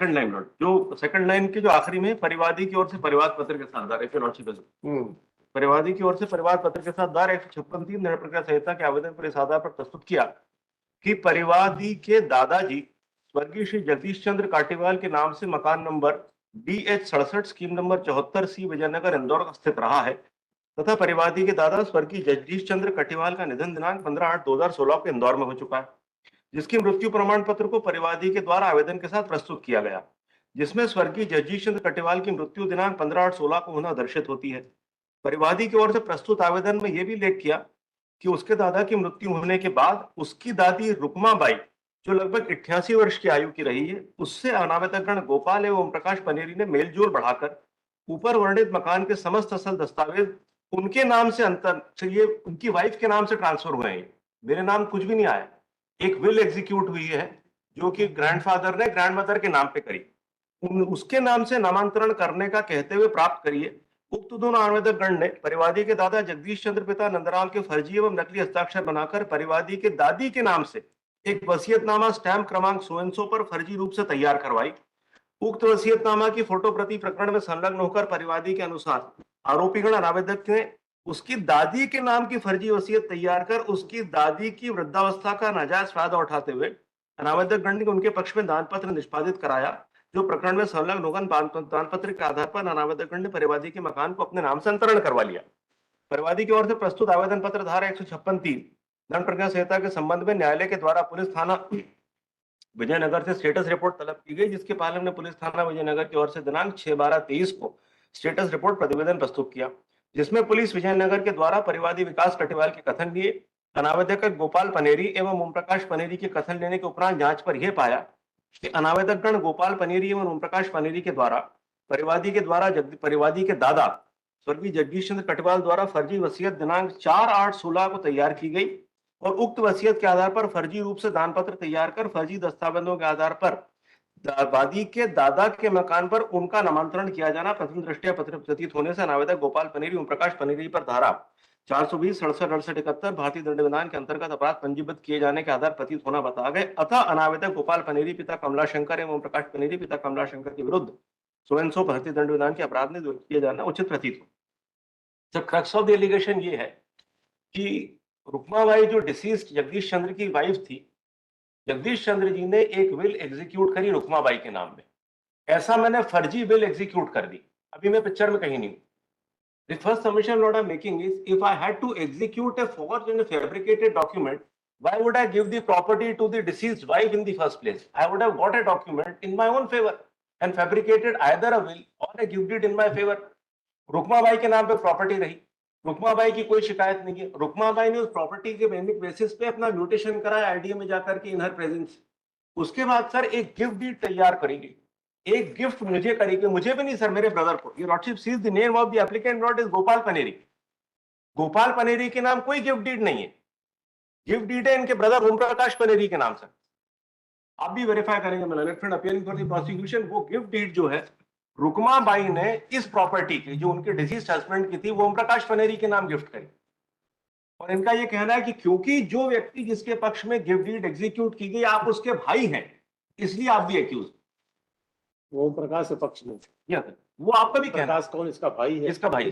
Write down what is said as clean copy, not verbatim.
Second line note, जो second line के जो आखिरी में परिवादी की ओर से परिवाद पत्र के साथ दायर, परिवादी की ओर से परिवाद पत्र के साथ दायर 156(3) न्याय प्रक्रिया संहिता के आवेदन पर इस आधार पर प्रस्तुत किया कि परिवादी के दादाजी स्वर्गीय श्री जगदीश चंद्र काटीवाल के नाम से मकान number DH67 scheme number 74C Vijaynagar Indore स्थित रहा है तथा परिवादी के दादा स्वर्गीय जगदीश चंद्र काटीवाल का निधन दिनांक 15/8/2016 को इंदौर में हो चुका है, जिसकी मृत्यु प्रमाण पत्र को परिवादी के द्वारा आवेदन के साथ प्रस्तुत किया गया, जिसमें स्वर्गीय जगदीश चंद्र काटीवाल की मृत्यु दिनांक 15/8/16 को होना दर्शित होती है। परिवादी की ओर से प्रस्तुत आवेदन में यह भी उल्लेख किया कि उसके दादा की मृत्यु होने के बाद उसकी दादी रुक्मा बाई, जो लगभग 88 वर्ष की आयु की रही है, उससे अनावेदकगण गोपाल एवं ओम प्रकाश पनेरी ने मेलजोल बढ़ाकर ऊपर वर्णित मकान के समस्त असल दस्तावेज उनके नाम से ये उनकी वाइफ के नाम से ट्रांसफर हुए हैं। मेरे नाम कुछ भी नहीं आया। एक विल एग्जीक्यूट हुई है जो कि ग्रैंडफादर ने ग्रैंडमदर के नाम पे करी, उसके नाम से नामांतरण करने का कहते हुए प्राप्त करिए। उक्त दोनों आवेदक गण ने परिवादी के दादा जगदीश चंद्र पिता नंदराम के फर्जी एवं नकली हस्ताक्षर बनाकर परिवादी के दादी के नाम से एक वसीयतनामा स्टैंप क्रमांक 100 पर फर्जी रूप से तैयार करवाई। उक्त वसीयतनामा की फोटो प्रति प्रकरण में संलग्न होकर परिवादी के अनुसार आरोपीगण अनावेदक ने उसकी दादी के नाम की फर्जी वसीयत तैयार कर उसकी दादी की वृद्धावस्था का नाजायज फायदा उठाते हुए अनावेदक गण ने उनके पक्ष में दान पत्र निष्पादित कराया, जो प्रकरण में संलग्न होकर दान पत्र के आधार पर अनावेदक गण ने परिवादी के मकान को अपने नाम से अंतरण करवा लिया। परिवादी की ओर से प्रस्तुत आवेदन पत्र धारा 156(3) दंड प्रक्रिया संहिता के संबंध में न्यायालय के द्वारा पुलिस थाना विजयनगर से स्टेटस रिपोर्ट तलब की गई, जिसके पालन में पुलिस थाना विजयनगर की ओर से दिनांक 6/12/23 को स्टेटस रिपोर्ट प्रतिवेदन प्रस्तुत किया, जिसमें पुलिस विजयनगर के द्वारा परिवादी विकास कटिवाल के कथन लिए अनावेदक गोपाल पनेरी एवं ओम प्रकाश पनेरी के कथन लेने के उपरांत जांच पर यह पाया कि अनावेदक गण गोपाल पनेरी एवं ओम प्रकाश पनेरी के द्वारा परिवादी के दादा स्वर्गीय जगदीश चंद्र कटिवाल द्वारा फर्जी वसीयत दिनांक 4/8/16 को तैयार की गई और उक्त वसीयत के आधार पर फर्जी रूप से दान पत्र तैयार कर फर्जी दस्तावेजों के आधार पर वादी के दादा के मकान पर उनका नामांतरण किया जाना प्रथम दृष्टया प्रतीत होने से अनावेदक गोपाल पनेरी ओम प्रकाश पनेरी पर धारा 420, 67, 68, 71 भारतीय दंड विधान के अंतर्गत अपराध पंजीबद्ध किए जाने के आधार प्रतीत होना बता गए, अतः अनावेदक गोपाल पनेरी पिता कमलाशंकर एवं ओम प्रकाश पनेरी पिता कमलाशंकर के विरुद्ध 100 भारतीय दंड विधान के अपराध में किया जाना उचित प्रतीत हो। क्रक्स ऑफ द एलिगेशन ये है कि रुक्माबाई जो डिसीज्ड जगदीश चंद्र की वाइफ थी, जगदीश चंद्र जी ने एक विल एग्जीक्यूट करी रुक्माबाई के नाम में। ऐसा मैंने फर्जी विल एग्जीक्यूट कर दी, अभी मैं पिक्चर में कहीं नहीं हूं। The first submission what I'm making is, if I had to execute a forged and fabricated document, why would I give the property to the deceased wife in the first place? I would have got a document in my own favor and fabricated either a will or a gift deed in my favor. Rukmabai के नाम पे property रही, रुक्माबाई की कोई शिकायत नहीं है। रुक्माबाई ने उस प्रॉपर्टी के बेसिस पे अपना म्यूटेशन कराया आईडीए में जाकर के इन हर प्रेजेंस। उसके बाद सर एक गिफ्ट डीड तैयार करेंगे, एक गिफ्ट मुझे करेंगे, मुझे भी नहीं सर, मेरे ब्रदर को। Your lordship sees the name of the applicant not is Gopal Paneri. Gopal Paneri के नाम कोई गिफ्ट डीड नहीं है, गिफ्ट डीड है इनके ब्रदर ओम प्रकाश पनेरी के नाम से। आप भी वेरीफाई करेंगे मेरा friend appearing for the prosecution, वो गिफ्ट डीड जो है रुक्माबाई ने इस प्रॉपर्टी की जो उनके डिसीज्ड हस्बैंड की थी वो ओम प्रकाश पनेरी के नाम गिफ्ट करी। और इनका ये कहना है कि क्योंकि जो व्यक्ति जिसके पक्ष में गिफ्ट डीड एग्जीक्यूट की गई आप उसके भाई हैं, इसलिए आप भी एक्यूज। ओम प्रकाश के पक्ष में वो आपका भी कहना, प्रकाश कौन, इसका भाई है? इसका भाई।